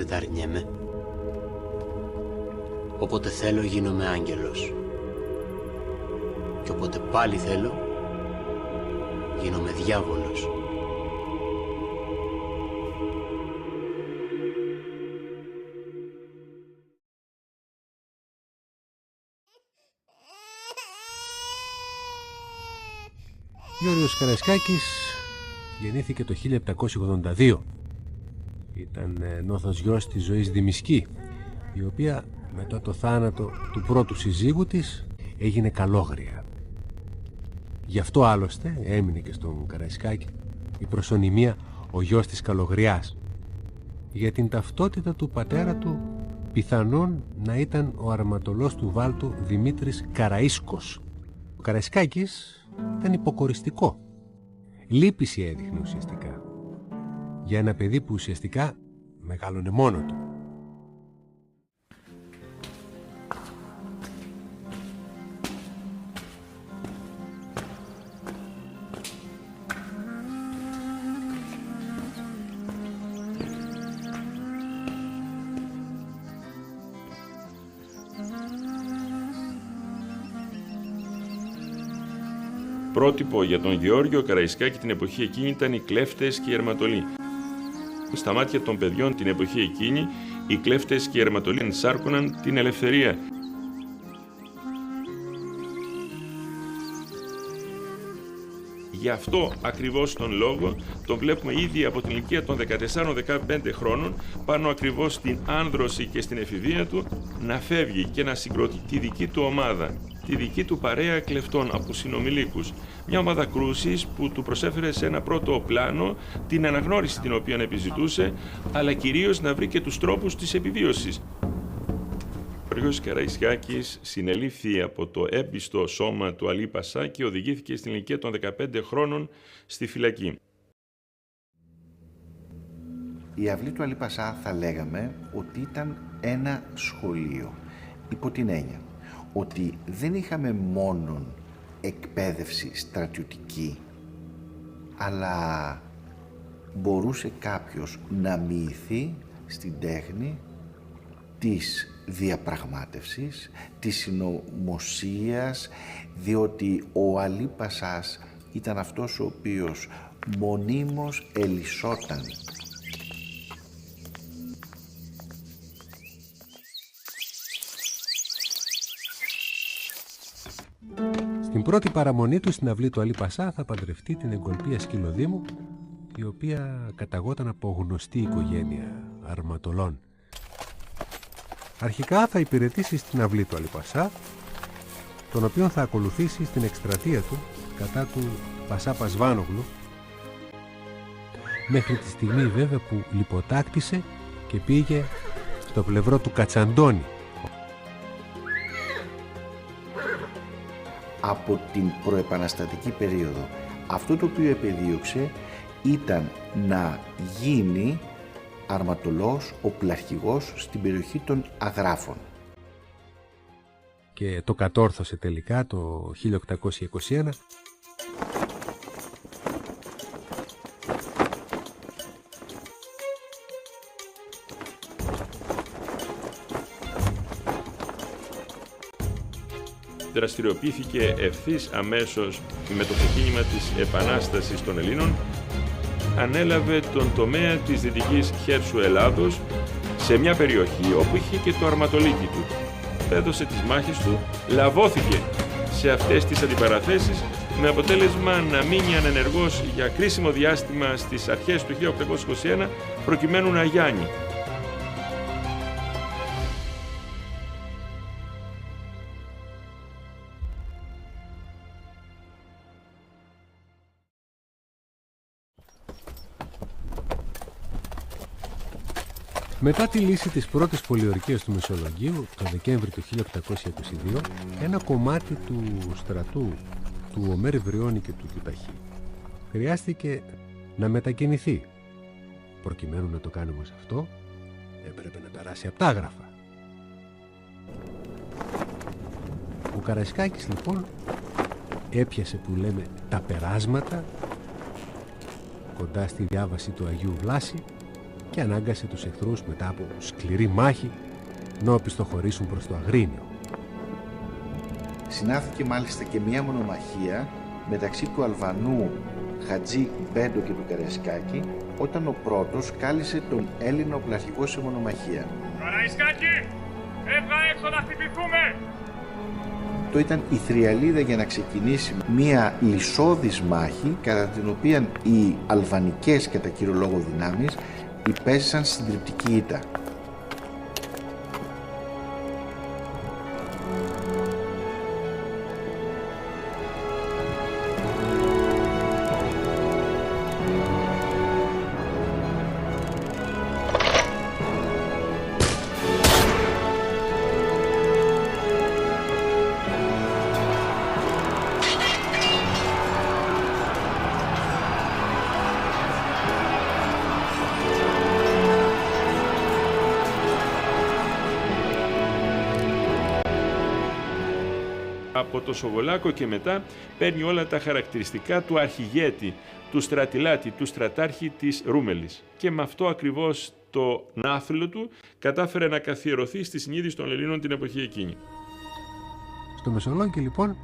δεν τα αρνιέμαι. Όποτε θέλω γίνομαι άγγελος. Και όποτε πάλι θέλω γίνομαι διάβολος. Γιώργος Καραϊσκάκης γεννήθηκε το 1782. Ήταν νόθος γιος της Ζωής Δημισκή, η οποία μετά το θάνατο του πρώτου συζύγου της έγινε καλόγρια. Γι' αυτό άλλωστε έμεινε και στον Καραϊσκάκη η προσωνυμία ο γιος της Καλογριάς. Για την ταυτότητα του πατέρα του πιθανόν να ήταν ο αρματολός του βάλτου Δημήτρης Καραΐσκος. Ο Καραϊσκάκης ήταν υποκοριστικό. Λύπηση έδειχνε ουσιαστικά για ένα παιδί που ουσιαστικά μεγάλωνε μόνο του. Πρότυπο για τον Γεώργιο Καραϊσκάκη την εποχή εκείνη ήταν οι κλέφτες και οι ερματολοί. Στα μάτια των παιδιών την εποχή εκείνη, οι κλέφτες και οι ερματολοί ενσάρκωναν την ελευθερία. Γι' αυτό ακριβώς τον λόγο τον βλέπουμε ήδη από την ηλικία των 14-15 χρόνων, πάνω ακριβώς στην άνδρωση και στην εφηβεία του, να φεύγει και να συγκροτεί τη δική του ομάδα, τη δική του παρέα κλεφτών από συνομιλίκους. Μια ομάδα κρούσης που του προσέφερε σε ένα πρώτο πλάνο την αναγνώριση την οποία επιζητούσε, αλλά κυρίως να βρει και τους τρόπους της επιβίωσης. Ο Γιώργος Καραϊσκάκης συνελήφθη από το έμπιστο σώμα του Αλή Πασά και οδηγήθηκε στην ηλικία των 15 χρόνων στη φυλακή. Η αυλή του Αλή Πασά θα λέγαμε ότι ήταν ένα σχολείο, υπό την έννοια ότι δεν είχαμε μόνον εκπαίδευση στρατιωτική, αλλά μπορούσε κάποιος να μοιηθεί στην τέχνη της διαπραγμάτευσης, της συνωμοσίας, διότι ο Αλή Πασάς ήταν αυτός ο οποίος μονίμως ελισσόταν. Στην πρώτη παραμονή του στην αυλή του Αλή Πασά θα παντρευτεί την Εγκολπία Σκυλοδήμου, η οποία καταγόταν από γνωστή οικογένεια αρματολών. Αρχικά θα υπηρετήσει στην αυλή του Αλή Πασά, τον οποίον θα ακολουθήσει στην εκστρατεία του κατά του Πασά Πασβάνογλου, μέχρι τη στιγμή βέβαια που λιποτάκτησε και πήγε στο πλευρό του Κατσαντώνη. Από την προεπαναστατική περίοδο, αυτό το οποίο επεδίωξε ήταν να γίνει αρματολός, οπλαρχηγός στην περιοχή των Αγράφων. Και το κατόρθωσε τελικά το 1821. Δραστηριοποιήθηκε ευθύς αμέσως με το ξεκίνημα της Επανάστασης των Ελλήνων, ανέλαβε τον τομέα της Δυτικής Χέρσου Ελλάδος σε μια περιοχή όπου είχε και το αρματολίκι του. Έδωσε τις μάχες του, λαβώθηκε σε αυτές τις αντιπαραθέσεις με αποτέλεσμα να μείνει ανενεργός για κρίσιμο διάστημα στις αρχές του 1821 προκειμένου να γιάνει. Μετά τη λύση της πρώτης πολιορκίας του Μεσολογγίου, το Δεκέμβρη του 1822, ένα κομμάτι του στρατού του Ομέρ Βριώνη και του Τουταχή χρειάστηκε να μετακινηθεί. Προκειμένου να το κάνει όμως αυτό, έπρεπε να περάσει από τα Άγραφα. Ο Καραϊσκάκης λοιπόν έπιασε, που λέμε, τα περάσματα κοντά στη διάβαση του Αγίου Βλάση και ανάγκασε τους εχθρούς μετά από σκληρή μάχη να οπισθοχωρήσουν προς το Αγρίνιο. Συνάθηκε μάλιστα και μια μονομαχία μεταξύ του Αλβανού Χατζή Μπέντο και του Καραϊσκάκη, όταν ο πρώτος κάλεσε τον Έλληνο πλαρχηγό σε μονομαχία. Καραϊσκάκη, έβγα έξω να χτυπηθούμε! Αυτό ήταν η θριαλίδα για να ξεκινήσει μια λυσώδης μάχη, κατά την οποία οι αλβανικές κατά κύριο λόγο δυνάμεις υπέστησαν συντριπτική ήττα. Από το Σοβολάκο και μετά παίρνει όλα τα χαρακτηριστικά του αρχηγέτη, του στρατηλάτη, του στρατάρχη της Ρούμελης. Και με αυτό ακριβώς το νάθλο του κατάφερε να καθιερωθεί στη συνείδηση των Ελλήνων την εποχή εκείνη. Στο Μεσολόγγι λοιπόν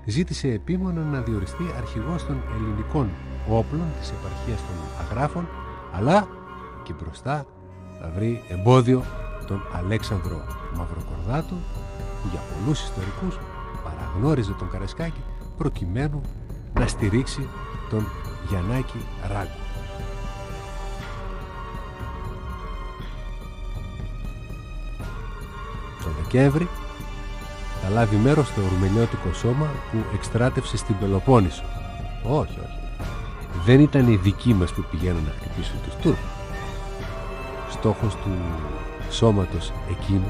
ζήτησε επίμονα να διοριστεί αρχηγός των ελληνικών όπλων της επαρχίας των Αγράφων, αλλά και μπροστά θα βρει εμπόδιο τον Αλέξανδρο Μαυροκορδάτο, που για πολλούς ιστορικούς παραγνώριζε τον Καραϊσκάκη προκειμένου να στηρίξει τον Γιαννάκη Ράγκο. Το Δεκέμβρη θα λάβει μέρος στο ρουμελιώτικο σώμα που εκστράτευσε στην Πελοπόννησο. Όχι. Δεν ήταν οι δικοί μας που πηγαίνουν να χτυπήσουν τους Τούρκους. Στόχος του σώματος εκείνου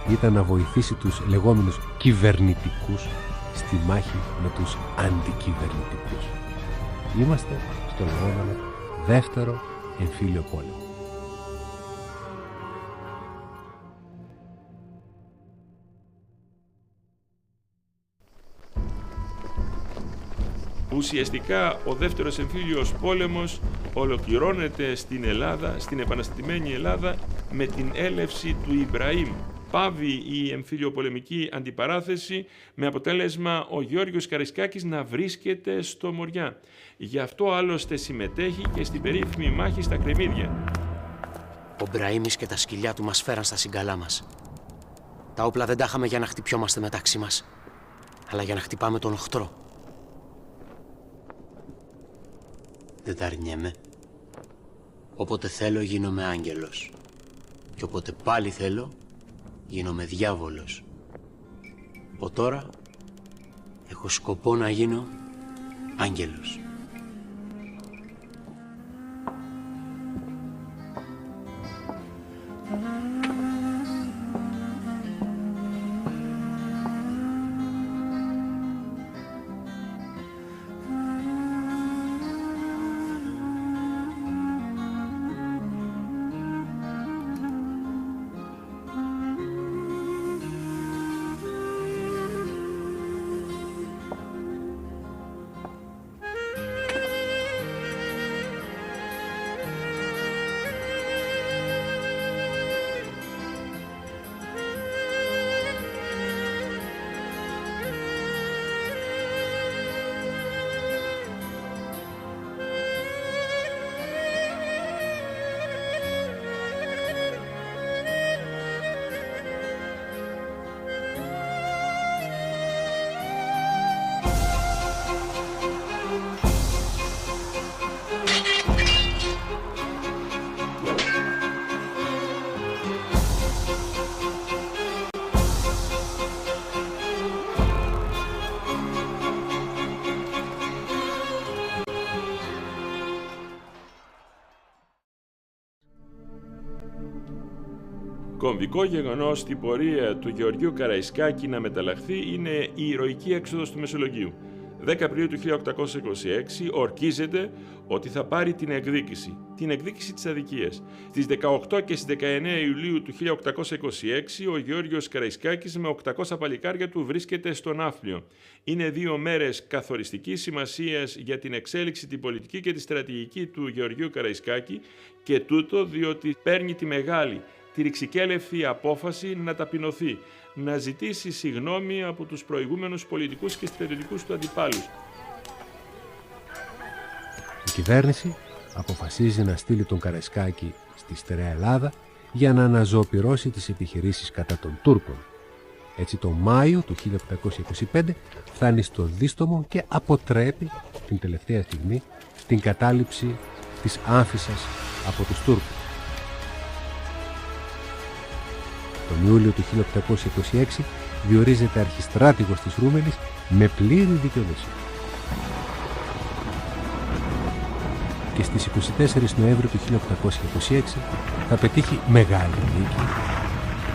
ήταν να βοηθήσει τους λεγόμενους κυβερνητικούς στη μάχη με τους αντικυβερνητικούς. Είμαστε στο λεγόμενο δεύτερο εμφύλιο πόλεμο. Ουσιαστικά ο δεύτερος εμφύλιος πόλεμος ολοκληρώνεται στην Ελλάδα, στην επαναστατημένη Ελλάδα, με την έλευση του Ιμπραήμ. Πάβει η εμφυλιοπολεμική αντιπαράθεση, με αποτέλεσμα ο Γεώργιος Καραϊσκάκης να βρίσκεται στο Μοριά. Γι' αυτό άλλωστε συμμετέχει και στην περίφημη μάχη στα Κρεμμύδια. Ο Μπραήμις και τα σκυλιά του μας φέραν στα συγκαλά μας. Τα όπλα δεν τα είχαμε για να χτυπιόμαστε μεταξύ μας, αλλά για να χτυπάμε τον οχτρό. Δεν τα αρνιέμαι. Όποτε θέλω γίνομαι άγγελος. Και όποτε πάλι θέλω γίνομαι διάβολος. Από τώρα έχω σκοπό να γίνω άγγελος. Κομβικό γεγονός στην πορεία του Γεωργίου Καραϊσκάκη να μεταλλαχθεί είναι η ηρωική έξοδος του Μεσολογγίου. 10 Απριλίου του 1826 ορκίζεται ότι θα πάρει την εκδίκηση της αδικίας. Στις 18 και στις 19 Ιουλίου του 1826 ο Γεώργιος Καραϊσκάκης με 800 παλικάρια του βρίσκεται στο Ναύπλιο. Είναι 2 μέρες καθοριστικής σημασίας για την εξέλιξη, την πολιτική και τη στρατηγική του Γεωργίου Καραϊσκάκη, και τούτο διότι παίρνει τη μεγάλη, τη ρηξικέλευθη απόφαση να ταπεινωθεί, να ζητήσει συγγνώμη από τους προηγούμενους πολιτικούς και στρατιωτικούς του αντιπάλους. Η κυβέρνηση αποφασίζει να στείλει τον Καραϊσκάκη στη στερεά Ελλάδα για να αναζωοποιήσει τις επιχειρήσεις κατά των Τούρκων. Έτσι τον Μάιο του 1825 φτάνει στο Δίστομο και αποτρέπει την τελευταία στιγμή την κατάληψη της Άμφισσας από τους Τούρκους. Τον Ιούλιο του 1826 διορίζεται αρχιστράτηγος της Ρούμελης με πλήρη δικαιοδοσία. Και στις 24 Νοέμβρου του 1826 θα πετύχει μεγάλη νίκη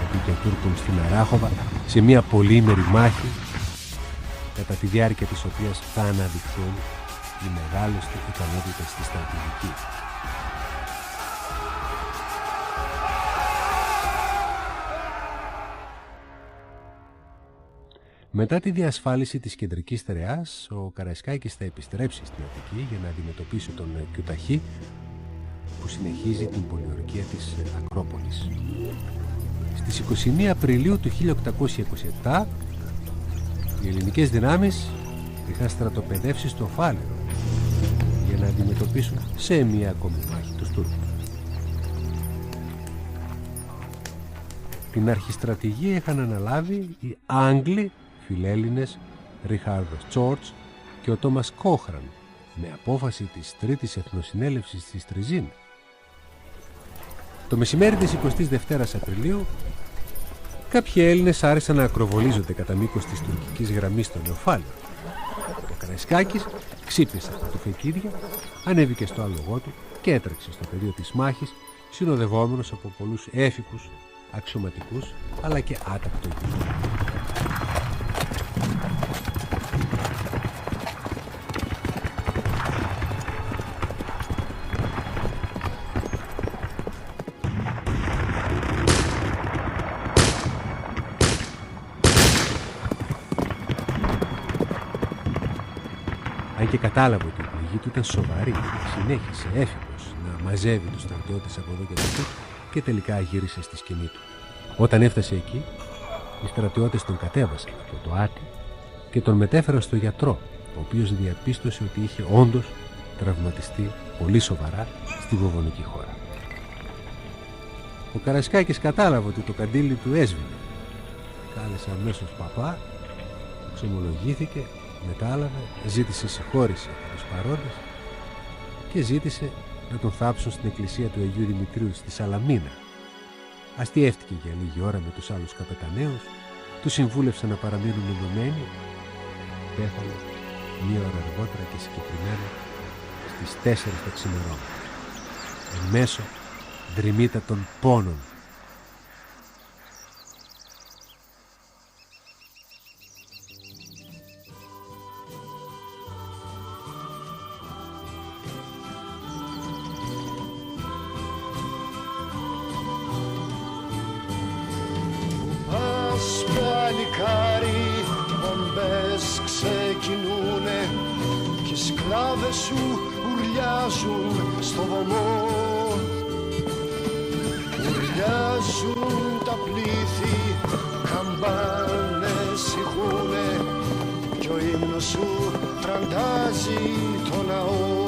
εναντίον των Τούρκων στην Αράχοβα σε μια πολύμερη μάχη, κατά τη διάρκεια της οποίας θα αναδειχθούν οι μεγάλες του ικανότητες στη στρατηγική. Μετά τη διασφάλιση της κεντρικής στερεάς, ο Καραϊσκάκης θα επιστρέψει στην Αττική για να αντιμετωπίσει τον Κιουταχή που συνεχίζει την πολιορκία της Ακρόπολης. Στις 21 Απριλίου του 1827 οι ελληνικές δυνάμεις είχαν στρατοπεδεύσει στο Φάληρο για να αντιμετωπίσουν σε μία ακόμη μάχη τους Τούρκους. Την αρχιστρατηγία είχαν αναλάβει οι Άγγλοι φιλέλληνες Ριχάρδος Τσόρτς και ο Τόμας Κόχραν με απόφαση της Τρίτης Εθνοσυνέλευσης της Τριζίν. Το μεσημέρι της 22ης Απριλίου κάποιοι Έλληνες άρχισαν να ακροβολίζονται κατά μήκος της τουρκικής γραμμής στο Νεοφάλιο. Ο Καραϊσκάκης ξύπνησε από το φεκίδια, ανέβηκε στο άλογό του και έτρεξε στο πεδίο της μάχης, συνοδευόμενος από πολλούς έφικους, αξιωματικούς αλλά και άτακτο γύρο. Αν και κατάλαβε ότι η πληγή του ήταν σοβαρή, συνέχισε έφηβος να μαζεύει τους στρατιώτες από εδώ και από εκεί και τελικά γύρισε στη σκηνή του. Όταν έφτασε εκεί, οι στρατιώτες τον κατέβασαν από το άτι και τον μετέφεραν στο γιατρό, ο οποίος διαπίστωσε ότι είχε όντως τραυματιστεί πολύ σοβαρά στη βοβονική χώρα. Ο Καραϊσκάκης κατάλαβε ότι το καντήλι του έσβηνε. Κάλεσε αμέσως παπά, εξομολογήθηκε, μετάλαβε, ζήτησε συγχώρηση από τους παρόντες και ζήτησε να τον θάψουν στην εκκλησία του Αγίου Δημητρίου στη Σαλαμίνα. Αστιεύτηκε για λίγη ώρα με τους άλλους καπεταναίους, τους συμβούλευσαν να παραμείνουν ενωμένοι. Πέθανε μία ώρα αργότερα και συγκεκριμένα στις 4 τα ξημερώματα, εν μέσω δρυμύτατων πόνων. Παλικάρι, μπομπές ξεκινούνε και οι σκλάβες σου ουρλιάζουν στο βωμό. Ουρλιάζουν τα πλήθη, καμπάνες ηχούνε κι ο ύμνος σου τραντάζει το ναό.